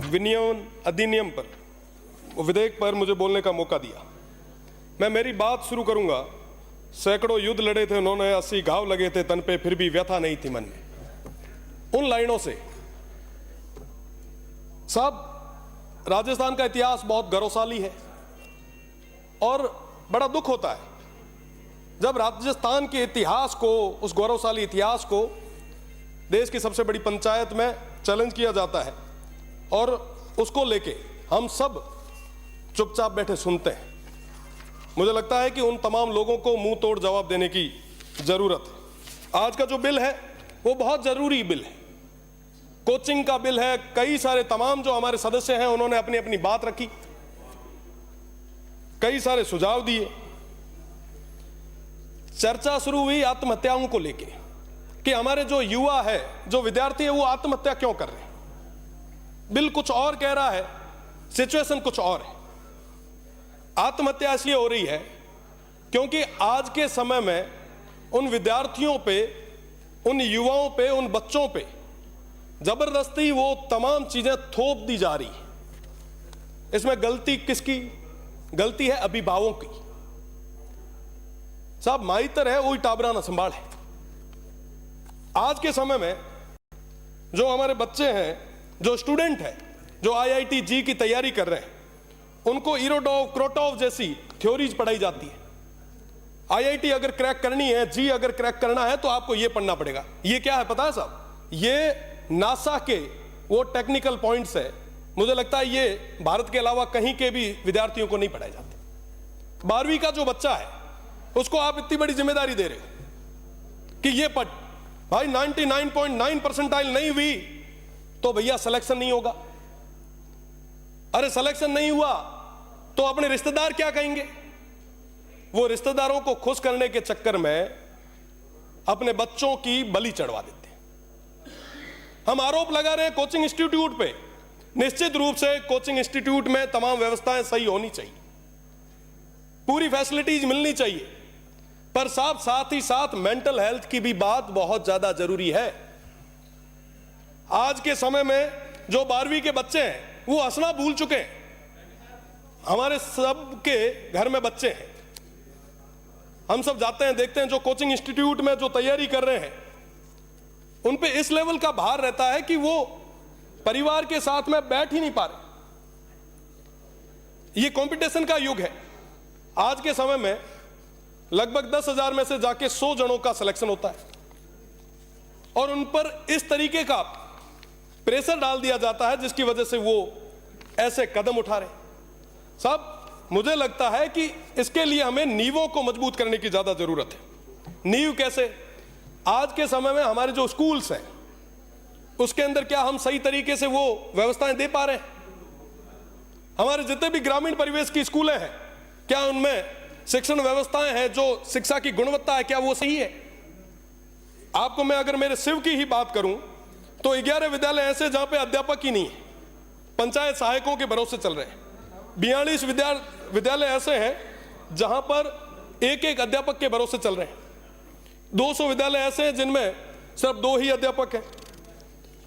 विनियमन अधिनियम पर, विधेयक पर मुझे बोलने का मौका दिया। मैं मेरी बात शुरू करूंगा। सैकड़ों युद्ध लड़े थे उन्होंने, 80 घाव लगे थे तन पे, फिर भी व्यथा नहीं थी मन में। उन लाइनों से साहब, राजस्थान का इतिहास बहुत गौरवशाली है और बड़ा दुख होता है जब राजस्थान के इतिहास को, उस गौरवशाली इतिहास को देश की सबसे बड़ी पंचायत में चैलेंज किया जाता है और उसको लेके हम सब चुपचाप बैठे सुनते हैं। मुझे लगता है कि उन तमाम लोगों को मुंह तोड़ जवाब देने की जरूरत है। आज का जो बिल है वो बहुत जरूरी बिल है, कोचिंग का बिल है। कई सारे तमाम जो हमारे सदस्य हैं उन्होंने अपनी अपनी बात रखी, कई सारे सुझाव दिए। चर्चा शुरू हुई आत्महत्याओं को लेके कि हमारे जो युवा है, जो विद्यार्थी है, वो आत्महत्या क्यों कर रहे हैं। बिल कुछ और कह रहा है, सिचुएशन कुछ और है। आत्महत्या इसलिए हो रही है क्योंकि आज के समय में उन विद्यार्थियों पे, उन युवाओं पे, उन बच्चों पे जबरदस्ती वो तमाम चीजें थोप दी जा रही है। इसमें गलती किसकी? गलती है अभिभावकों की। साहब, माइतर है वही टाबरा ना संभाल है। आज के समय में जो हमारे बच्चे हैं, जो स्टूडेंट हैं, जो IIT जी की तैयारी कर रहे हैं, उनको इरोडोव, क्रोटोव जैसी थ्योरीज पढ़ाई जाती है। IIT अगर क्रैक करनी है, जी अगर क्रैक करना है, तो आपको यह पढ़ना पड़ेगा। ये क्या है पता है साहब? ये नासा के वो टेक्निकल पॉइंट्स है। मुझे लगता है ये भारत के अलावा कहीं के भी विद्यार्थियों को नहीं पढ़ाए जाते। 12वीं का जो बच्चा है उसको आप इतनी बड़ी जिम्मेदारी दे रहे हो कि ये पढ़। भाई 99.9 परसेंटाइल नहीं हुई तो भैया सिलेक्शन नहीं होगा। अरे सिलेक्शन नहीं हुआ तो अपने रिश्तेदार क्या कहेंगे? वो रिश्तेदारों को खुश करने के चक्कर में अपने बच्चों की बलि चढ़वा देते हैं। हम आरोप लगा रहे हैं कोचिंग इंस्टीट्यूट पे। निश्चित रूप से कोचिंग इंस्टीट्यूट में तमाम व्यवस्थाएं सही होनी चाहिए, पूरी फैसिलिटीज मिलनी चाहिए, पर साथ ही साथ मेंटल हेल्थ की भी बात बहुत ज्यादा जरूरी है। आज के समय में जो 12वीं के बच्चे हैं वो हंसना भूल चुके हैं। हमारे सबके घर में बच्चे हैं, हम सब जाते हैं, देखते हैं जो कोचिंग इंस्टीट्यूट में जो तैयारी कर रहे हैं उन पे इस लेवल का भार रहता है कि वो परिवार के साथ में बैठ ही नहीं पा रहे। ये कंपटीशन का युग है। आज के समय में लगभग 10,000 में से जाके 100 जनों का सिलेक्शन होता है और उन पर इस तरीके का प्रेशर डाल दिया जाता है जिसकी वजह से वो ऐसे कदम उठा रहे। साहब, मुझे लगता है कि इसके लिए हमें नींवों को मजबूत करने की ज्यादा जरूरत है। नींव कैसे? आज के समय में हमारे जो स्कूल्स हैं उसके अंदर क्या हम सही तरीके से वो व्यवस्थाएं दे पा रहे हैं? हमारे जितने भी ग्रामीण परिवेश की स्कूलें हैं, क्या उनमें शिक्षण व्यवस्थाएं हैं, जो शिक्षा की गुणवत्ता है, क्या वो सही है? आपको मैं अगर मेरे शिव की ही बात करूं तो 11 विद्यालय ऐसे जहां पे अध्यापक ही नहीं है, पंचायत सहायकों के भरोसे चल रहे हैं। 42 विद्यालय ऐसे हैं जहां पर एक अध्यापक के भरोसे चल रहे हैं। 200 विद्यालय ऐसे हैं जिनमें सिर्फ 2 ही अध्यापक हैं।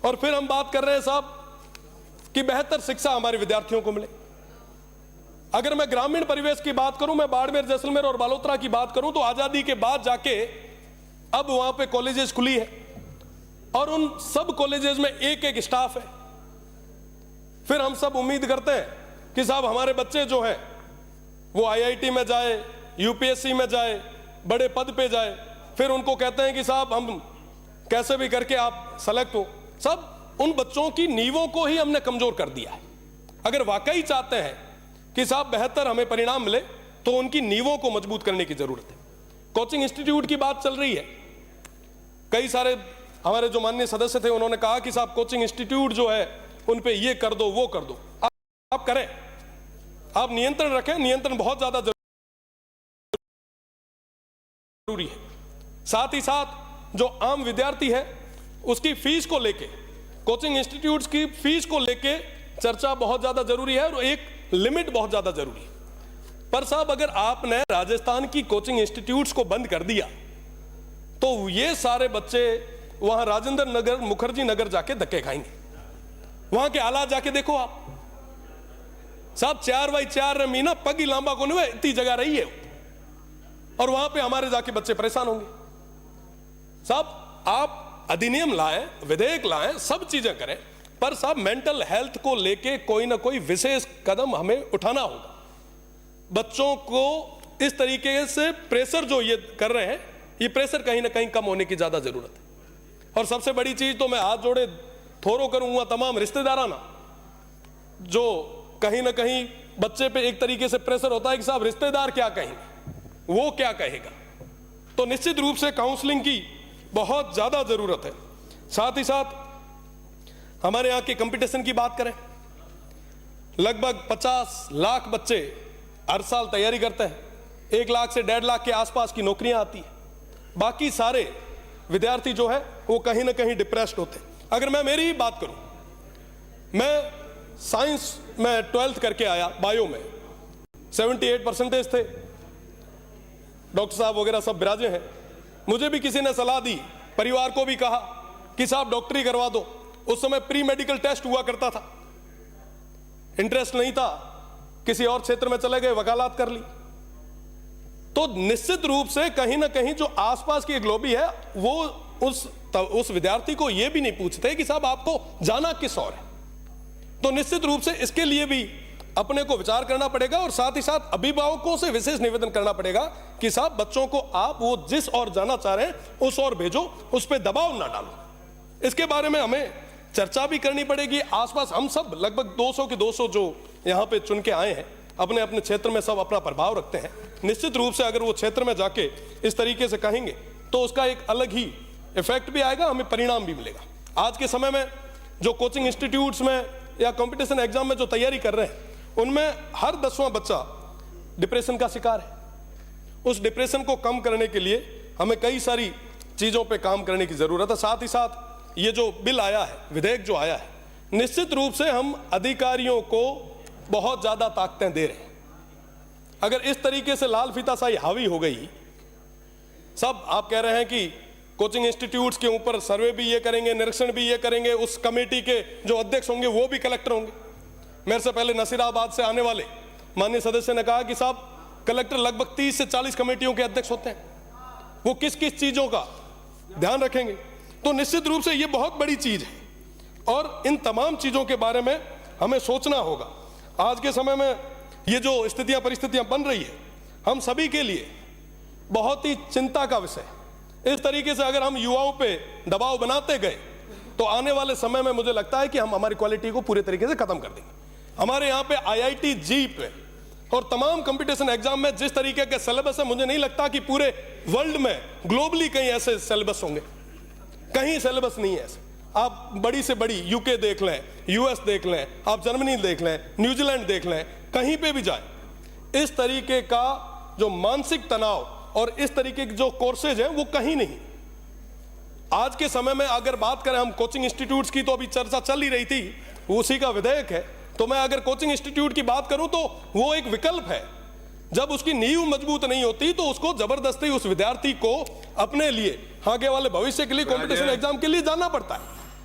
और फिर हम बात कर रहे हैं साहब कि बेहतर शिक्षा हमारे विद्यार्थियों को मिले। अगर मैं ग्रामीण परिवेश की बात करूं, मैं बाड़मेर, जैसलमेर और बालोतरा की बात करूं, तो आजादी के बाद जाके अब वहां पे कॉलेजेस खुली है और उन सब कॉलेजेस में एक स्टाफ है। फिर हम सब उम्मीद करते हैं कि साहब हमारे बच्चे जो हैं वो IIT में जाए, UPSC में जाए, बड़े पद पे जाए। फिर उनको कहते हैं कि साहब हम कैसे भी करके आप सेलेक्ट हो। सब उन बच्चों की नींवों को ही हमने कमजोर कर दिया है। अगर वाकई चाहते हैं कि साहब बेहतर हमें परिणाम मिले तो उनकी नींवों को मजबूत करने की जरूरत है। कोचिंग इंस्टीट्यूट की बात चल रही है। कई सारे हमारे जो माननीय सदस्य थे उन्होंने कहा कि साहब कोचिंग इंस्टीट्यूट जो है उन पे ये कर दो, वो कर दो। आप करें, आप नियंत्रण रखें। नियंत्रण बहुत ज्यादा जरूरी है। साथ ही साथ जो आम विद्यार्थी है उसकी फीस को लेके, कोचिंग इंस्टीट्यूट्स की फीस को लेके चर्चा बहुत ज्यादा जरूरी है और एक लिमिट बहुत ज्यादा जरूरी है। पर साहब अगर आपने राजस्थान की कोचिंग इंस्टीट्यूट्स को बंद कर दिया तो ये सारे बच्चे वहां राजेंद्र नगर, मुखर्जी नगर जाके धक्के खाएंगे। वहां के हालात जाके देखो आप साहब, 4x4 मीना पग ही लांबा को नहीं इतनी जगह रही है, और वहां पे हमारे जाके बच्चे परेशान होंगे। साहब आप अधिनियम लाएं, विधेयक लाएं, सब चीजें करें, पर साहब मेंटल हेल्थ को लेके कोई ना कोई विशेष कदम हमें उठाना होगा। बच्चों को इस तरीके से प्रेशर जो ये कर रहे हैं, ये प्रेशर कहीं ना कहीं कम होने की ज्यादा जरूरत है। और सबसे बड़ी चीज तो मैं हाथ जोड़े थोरो करूंगा तमाम रिश्तेदाराना, जो कहीं ना कहीं बच्चे पे एक तरीके से प्रेशर होता है कि साहब रिश्तेदार क्या कहेंगे, वो क्या कहेगा, तो निश्चित रूप से काउंसलिंग की बहुत ज्यादा जरूरत है। साथ ही साथ हमारे यहाँ के कंपटीशन की बात करें, लगभग 50 लाख बच्चे हर साल तैयारी करते हैं, 1 लाख से 1.5 लाख के आसपास की नौकरियां आती है। बाकी सारे विद्यार्थी जो है वो कहीं ना कहीं डिप्रेस्ड होते हैं। अगर मैं मेरी ही बात करूं, मैं साइंस में 12th करके आया, बायो में 78% थे, डॉक्टर साहब वगैरह सब बिराजे हैं। मुझे भी किसी ने सलाह दी, परिवार को भी कहा कि साहब डॉक्टरी करवा दो। उस समय प्री मेडिकल टेस्ट हुआ करता था, इंटरेस्ट नहीं था, किसी और क्षेत्र में चले गए, वकालत कर ली। तो निश्चित रूप से कहीं ना कहीं जो आसपास की एक लॉबी है वो उस विद्यार्थी को यह भी नहीं पूछते कि साहब आपको जाना किस और है। तो निश्चित रूप से इसके लिए भी अपने को विचार करना पड़ेगा, और साथ ही साथ अभिभावकों से विशेष निवेदन करना पड़ेगा कि साहब बच्चों को आप वो जिस और जाना चाह रहे हैं उस और भेजो, उस पर दबाव ना डालो। इसके बारे में हमें चर्चा भी करनी पड़ेगी। आसपास हम सब लगभग 200 के 200 जो यहाँ पे चुन के आए हैं, अपने अपने क्षेत्र में सब अपना प्रभाव रखते हैं। निश्चित रूप से अगर वो क्षेत्र में जाके इस तरीके से कहेंगे तो उसका एक अलग ही इफेक्ट भी आएगा, हमें परिणाम भी मिलेगा। आज के समय में जो कोचिंग इंस्टीट्यूट्स में या कंपटीशन एग्जाम में जो तैयारी कर रहे हैं, उनमें हर 10वां बच्चा डिप्रेशन का शिकार है। उस डिप्रेशन को कम करने के लिए हमें कई सारी चीजों पे काम करने की जरूरत है। साथ ही साथ ये जो बिल आया है, विधेयक जो आया है, निश्चित रूप से हम अधिकारियों को बहुत ज्यादा ताकतें दे रहे हैं। अगर इस तरीके से लाल फीताशाही हावी हो गई, सब आप कह रहे हैं कि कोचिंग इंस्टीट्यूट्स के ऊपर सर्वे भी ये करेंगे, निरीक्षण भी ये करेंगे, उस कमेटी के जो अध्यक्ष होंगे वो भी कलेक्टर होंगे। मेरे से पहले नसीराबाद से आने वाले माननीय सदस्य ने कहा कि साहब कलेक्टर लगभग 30 से 40 कमेटियों के अध्यक्ष होते हैं, वो किस किस चीजों का ध्यान रखेंगे। तो निश्चित रूप से ये बहुत बड़ी चीज है और इन तमाम चीजों के बारे में हमें सोचना होगा। आज के समय में ये जो स्थितियां परिस्थितियां बन रही है, हम सभी के लिए बहुत ही चिंता का विषय है। इस तरीके से अगर हम युवाओं पे दबाव बनाते गए तो आने वाले समय में मुझे लगता है कि हम हमारी क्वालिटी को पूरे तरीके से खत्म कर देंगे। हमारे यहाँ पे IIT जी पे और तमाम कंपटीशन एग्जाम में जिस तरीके के सिलेबस है, मुझे नहीं लगता कि पूरे वर्ल्ड में ग्लोबली कहीं ऐसे सिलेबस होंगे। कहीं सिलेबस नहीं है ऐसे। आप बड़ी से बड़ी यूके देख लें, यूएस देख लें, आप जर्मनी देख लें, न्यूजीलैंड देख लें, कहीं पे भी जाए, इस तरीके का जो मानसिक तनाव और इस तरीके के जो कोर्सेज हैं वो कहीं नहीं। आज के समय में अगर बात करें हम कोचिंग इंस्टीट्यूट्स की, तो अभी चर्चा चल ही रही थी, उसी का विधेयक है। तो मैं अगर कोचिंग इंस्टीट्यूट की बात करूं तो वो एक विकल्प है। जब उसकी नींव मजबूत नहीं होती तो उसको जबरदस्ती उस विद्यार्थी को अपने लिए आगे वाले भविष्य के लिए कंपटीशन एग्जाम के लिए जाना पड़ता है।